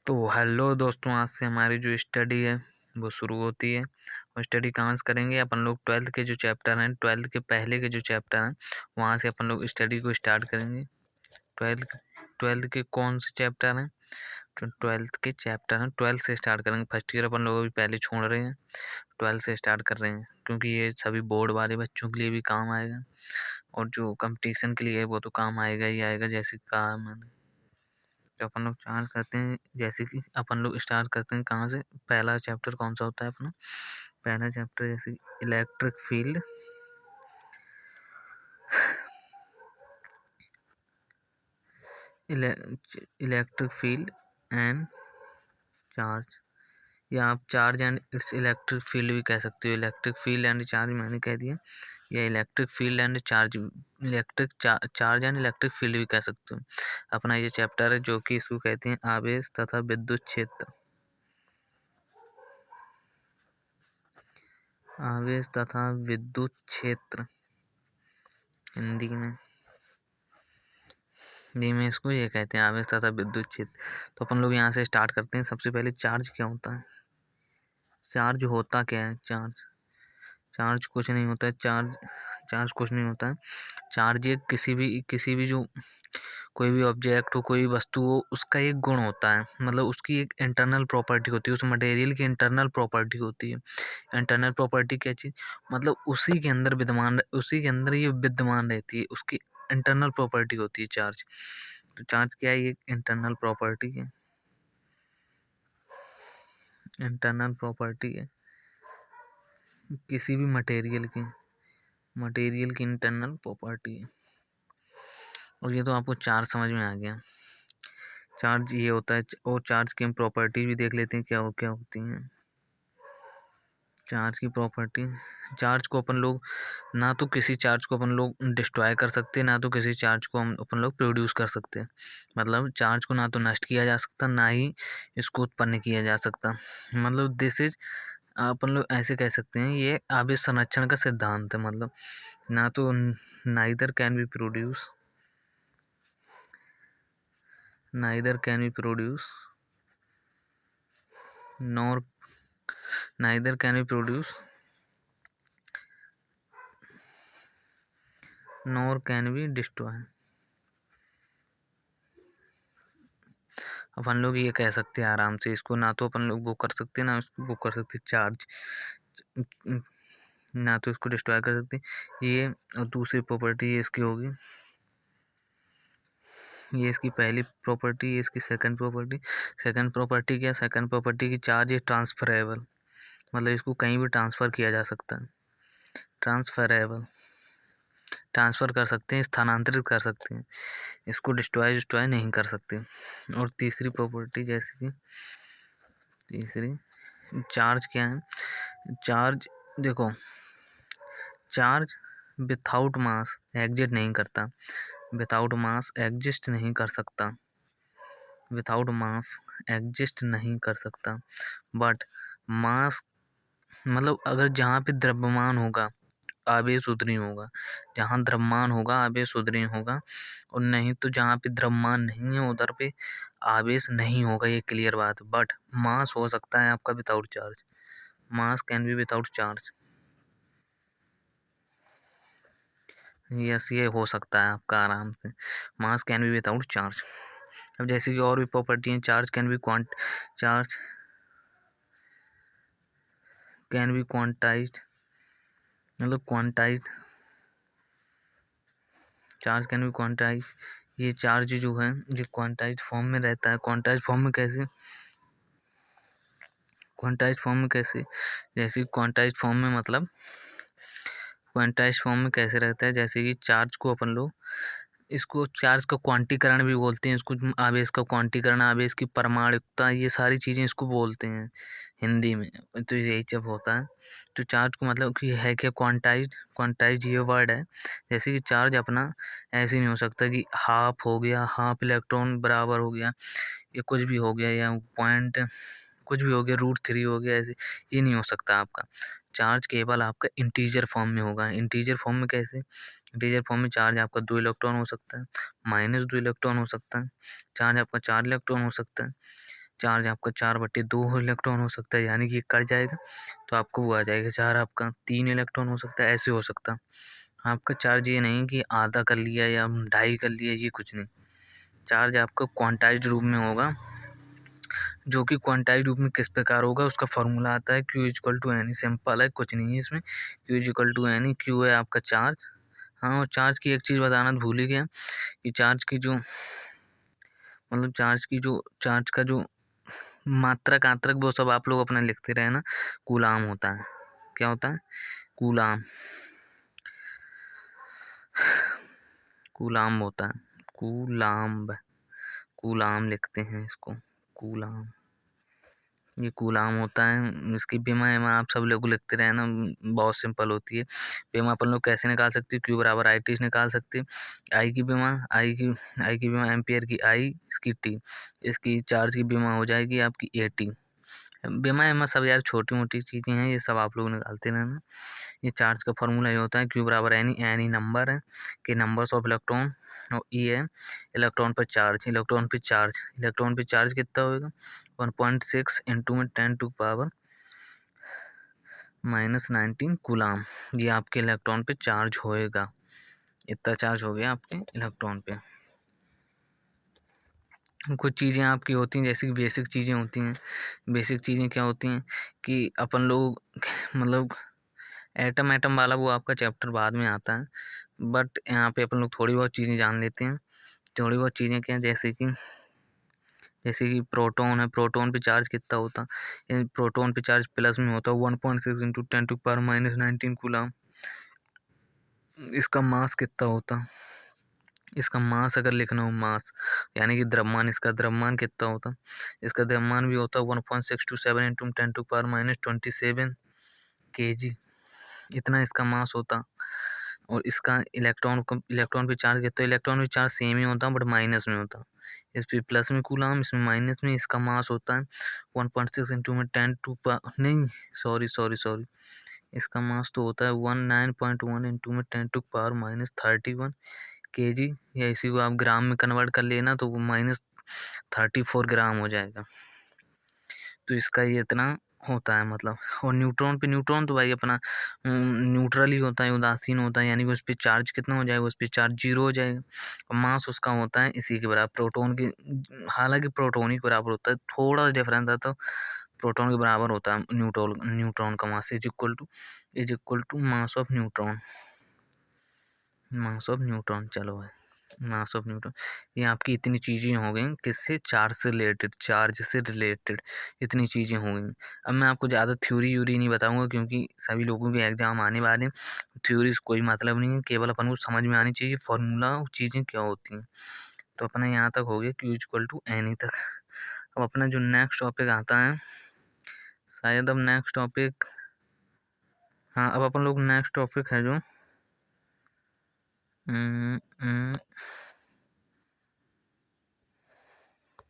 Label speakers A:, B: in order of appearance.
A: तो हेलो दोस्तों, आज से हमारी जो स्टडी है वो शुरू होती है। और स्टडी कहाँ से करेंगे? अपन लोग 12th के जो चैप्टर हैं, 12th के पहले के जो चैप्टर हैं वहाँ से अपन लोग स्टडी को स्टार्ट करेंगे। 12th के कौन से चैप्टर हैं? जो 12th के चैप्टर हैं 12th से स्टार्ट करेंगे। फर्स्ट ईयर अपन लोग अभी पहले छोड़ रहे हैं, 12th से स्टार्ट कर रहे हैं, क्योंकि ये सभी बोर्ड वाले बच्चों के लिए भी काम आएगा और जो कंपटीशन के लिए है वो तो काम आएगा ही आएगा। जैसे कहा मैंने, तो अपन लोग स्टार्ट करते हैं। जैसे कि अपन लोग स्टार्ट करते हैं कहाँ से? पहला चैप्टर कौन सा होता है अपना? पहला चैप्टर जैसे electric field, electric field and charge, या आप charge and it's electric field भी कह सकते हो। इलेक्ट्रिक फील्ड एंड चार्ज मैंने कह दिया, या electric field and charge, charge and electric field भी कह सकते हो। अपना ये चैप्टर है जो कि इसको कहते हैं आवेश तथा विद्युत क्षेत्र। आवेश तथा विद्युत क्षेत्र हिंदी में इसको ये कहते हैं, आवेश तथा विद्युत क्षेत्र। तो अपन लोग यहाँ से स्टार्ट करते हैं। सबसे पहले चार्ज क्या होता है? चार्ज होता क्या है? चार्ज कुछ नहीं होता है। चार्ज कुछ नहीं होता है। चार्ज एक किसी भी जो कोई भी ऑब्जेक्ट हो, कोई भी वस्तु हो, उसका एक गुण होता है। मतलब उसकी एक इंटरनल प्रॉपर्टी होती है, उस मटेरियल की इंटरनल प्रॉपर्टी होती है। इंटरनल प्रॉपर्टी क्या चीज़? मतलब उसी के अंदर ये विद्यमान रहती है, उसकी इंटरनल प्रॉपर्टी होती है चार्ज। तो चार्ज क्या है? ये इंटरनल प्रॉपर्टी है। इंटरनल प्रॉपर्टी है किसी भी मटेरियल की इंटरनल प्रॉपर्टी है। और ये तो आपको चार्ज समझ में आ गया। चार्ज ये होता है। और चार्ज की हम प्रॉपर्टी भी देख लेते हैं क्या होती हैं। चार्ज की प्रॉपर्टी, चार्ज को अपन लोग ना तो किसी चार्ज को अपन लोग डिस्ट्रॉय कर सकते हैं, ना तो किसी चार्ज को हम अपन लोग प्रोड्यूस कर सकते हैं। मतलब चार्ज को ना तो नष्ट किया जा सकता, ना ही इसको उत्पन्न किया जा सकता। मतलब दिस इज, अपन लोग ऐसे कह सकते हैं, ये आवेश संरक्षण का सिद्धांत है। मतलब ना तो neither can be produce nor neither can be produced nor can be destroyed। अपन लोग ये कह सकते हैं आराम से, इसको ना तो अपन लोग वो कर सकते हैं, ना इसको वो कर सकते चार्ज, ना तो इसको डिस्ट्रॉय कर सकते। ये और दूसरी प्रॉपर्टी ये इसकी होगी, ये इसकी पहली प्रॉपर्टी, ये इसकी सेकंड प्रॉपर्टी। सेकंड प्रॉपर्टी क्या? सेकंड प्रॉपर्टी की चार्ज इज ट्रांसफरेबल। मतलब इसको कहीं भी ट्रांसफ़र किया जा सकता है। ट्रांसफ़र कर सकते हैं, स्थानांतरित कर सकते हैं, इसको डिस्ट्रॉय नहीं कर सकते। और तीसरी प्रॉपर्टी, जैसे कि तीसरी, चार्ज क्या है? चार्ज देखो, चार्ज विथआउट मास एग्जिस्ट नहीं करता, विथआउट मास एग्जिस्ट नहीं कर सकता, विथआउट मास एग्जिस्ट नहीं कर सकता। बट मास, मतलब अगर जहाँ पे द्रव्यमान होगा आवेश उधर ही होगा, जहाँ द्रव्यमान होगा आवेश उधर ही होगा। और नहीं तो जहाँ पे द्रव्यमान नहीं है उधर पे आवेश नहीं होगा, ये क्लियर बात। बट मास हो सकता है आपका without charge, mass can be without charge. Yes, ये हो सकता है आपका आराम से, मास कैन बी विदाउट चार्ज। अब जैसे कि और भी प्रॉपर्टी हैं, चार्ज कैन बी क्वांटाइज्ड, मतलब quantized, charge can be quantize. ये चार्ज जो है ये क्वांटाइज फॉर्म में रहता है। क्वांटाइज फॉर्म में कैसे? जैसे क्वांटाइज फॉर्म में, मतलब क्वांटाइज फॉर्म में कैसे रहता है? जैसे कि चार्ज को अपन लोग, इसको चार्ज का क्वांटीकरण भी बोलते हैं, इसको आवेश का क्वांटीकरण, आवेश की परमाणुकता, ये सारी चीज़ें इसको बोलते हैं हिंदी में। तो यही जब होता है तो चार्ज को मतलब कि है क्या? क्वांटाइज ये वर्ड है। जैसे कि चार्ज अपना ऐसे नहीं हो सकता कि हाफ हो गया, हाफ इलेक्ट्रॉन बराबर हो गया, या कुछ भी हो गया, या पॉइंट कुछ भी हो गया, √3 हो गया, ऐसे ये नहीं हो सकता आपका। चार्ज केवल आपका इंटीजर फॉर्म में होगा। इंटीजर फॉर्म में कैसे? इंटीजर फॉर्म में चार्ज आपका 2 इलेक्ट्रॉन हो सकता है, -2 इलेक्ट्रॉन हो सकता है, चार्ज आपका 4 इलेक्ट्रॉन हो सकता है, चार्ज आपका 4/2 इलेक्ट्रॉन हो सकता है, यानी कि कट जाएगा तो आपको वो आ जाएगा 4, आपका 3 इलेक्ट्रॉन हो सकता है, ऐसे हो सकता है। आपका चार्ज ये नहीं कि आधा कर लिया या ढाई कर लिया, ये कुछ नहीं। चार्ज आपका क्वांटाइज्ड रूप में होगा, जो कि क्वांटाइज्ड रूप में किस प्रकार होगा, उसका फॉर्मूला आता है Q=NE। सिंपल है, कुछ नहीं है इसमें। Q=NE, क्यू है आपका चार्ज। हाँ, और चार्ज की एक चीज़ बताना भूल ही गया कि चार्ज की जो मतलब चार्ज का जो मात्रक आत्रक वो सब आप लोग अपना लिखते रहे ना। कूलाम होता है। क्या होता है? कूलाम। कूलाम होता है। कूलाम्ब। कूलाम लिखते हैं इसको। कूलाम। ये कूलाम होता है। इसकी बेमा एमा आप सब लोग लिखते रहे ना, बहुत सिंपल होती है। बेमा अपन लोग कैसे निकाल सकते हैं? Q=IT निकाल सकते हैं। आई की बेमा एम्पियर की आई, इसकी टी, इसकी चार्ज की बेमा हो जाएगी आपकी AT। बेमा एमा सब यार छोटी मोटी चीज़ें हैं, ये सब आप लोग निकालते रहना। ये चार्ज का फॉर्मूला ये होता है Q=NE। NE नंबर है कि नंबर्स ऑफ इलेक्ट्रॉन, और E है इलेक्ट्रॉन पर चार्ज। इलेक्ट्रॉन पे चार्ज कितना होगा? 1.6 इंटू में 10⁻⁻⁻19 कूलाम। ये आपके इलेक्ट्रॉन पे चार्ज होएगा। इतना चार्ज हो गया आपके इलेक्ट्रॉन पे। कुछ चीज़ें आपकी होती हैं, जैसे कि बेसिक चीज़ें होती हैं। बेसिक चीज़ें क्या होती हैं कि अपन लोग मतलब एटम वाला वो आपका चैप्टर बाद में आता है, बट यहाँ पे अपन लोग थोड़ी बहुत चीज़ें जान लेते हैं। थोड़ी बहुत चीज़ें क्या हैं, जैसे कि प्रोटॉन है। प्रोटॉन पे चार्ज कितना होता है? प्रोटॉन पे चार्ज प्लस में होता है 1.6 इंटू 10⁻⁻19 कूलाम। इसका मास कितना होता? इसका मास अगर लिखना हो, मास यानी कि द्रव्यमान, इसका द्रव्यमान कितना होता? इसका द्रव्यमान भी होता है 1.627 इंटू 10⁻27 kg। इतना इसका मास होता। और इसका इलेक्ट्रॉन पे चार्ज कितना? इलेक्ट्रॉन पे चार्ज सेम ही होता बट माइनस में होता। इस पे प्लस में कूलाम, इसमें माइनस में। इसका मास होता है 1.6 इंटू में 10⁻, सॉरी, इसका मास तो होता है 19.1 इंटू में 10⁻31 kg, या इसी को आप ग्राम में कन्वर्ट कर लेना तो वो -34 ग्राम हो जाएगा। तो इसका ये इतना होता है मतलब। और न्यूट्रॉन तो भाई अपना न्यूट्रल ही होता है, उदासीन होता है, यानी कि उस पर चार्ज कितना हो जाएगा? उस पर चार्ज 0 हो जाएगा। और मास उसका होता है इसी के बराबर, प्रोटॉन के। हालांकि प्रोटॉन ही के बराबर होता है, थोड़ा डिफरेंस आता है। प्रोटॉन के बराबर होता है न्यूट्रॉन का mass is equal to mass of neutron. चलो भाई, मास ऑफ न्यूट्रॉन। ये आपकी इतनी चीज़ें हो गई किससे? चार्ज से रिलेटेड इतनी चीज़ें हो गई। अब मैं आपको ज़्यादा थ्योरी व्यूरी नहीं बताऊंगा, क्योंकि सभी लोगों के एग्जाम आने वाले हैं। थ्योरी से कोई मतलब नहीं है, केवल अपन को समझ में आनी चाहिए फॉर्मूला और चीज़ें क्या होती हैं। तो अपना यहाँ तक हो गया Q=NE तक। अब अपना जो नेक्स्ट टॉपिक आता है, शायद अब नेक्स्ट टॉपिक, हाँ अब अपन लोग नेक्स्ट टॉपिक है जो